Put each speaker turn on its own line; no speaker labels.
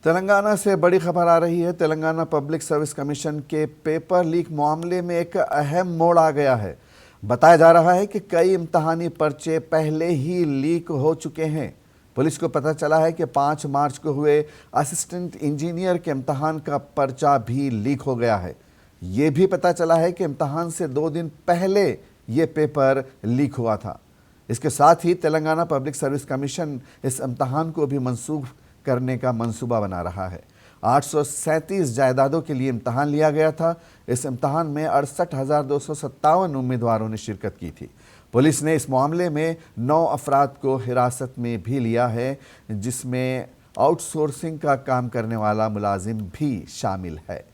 तेलंगाना से बड़ी खबर आ रही है। तेलंगाना पब्लिक सर्विस कमीशन के पेपर लीक मामले में एक अहम मोड़ आ गया है। बताया जा रहा है कि कई इम्तहानी पर्चे पहले ही लीक हो चुके हैं। पुलिस को पता चला है कि 5 मार्च को हुए असिस्टेंट इंजीनियर के इम्तहान का पर्चा भी लीक हो गया है। ये भी पता चला है कि इम्तहान से 2 दिन पहले ये पेपर लीक हुआ था। इसके साथ ही तेलंगाना पब्लिक सर्विस कमीशन इस इम्तहान को भी मंसूख करने का मंसूबा बना रहा है। 837 जायदादों के लिए इम्तहान लिया गया था। इस इम्तहान में 68,257 उम्मीदवारों ने शिरकत की थी। पुलिस ने इस मामले में 9 अफराद को हिरासत में भी लिया है, जिसमें आउटसोर्सिंग का काम करने वाला मुलाजिम भी शामिल है।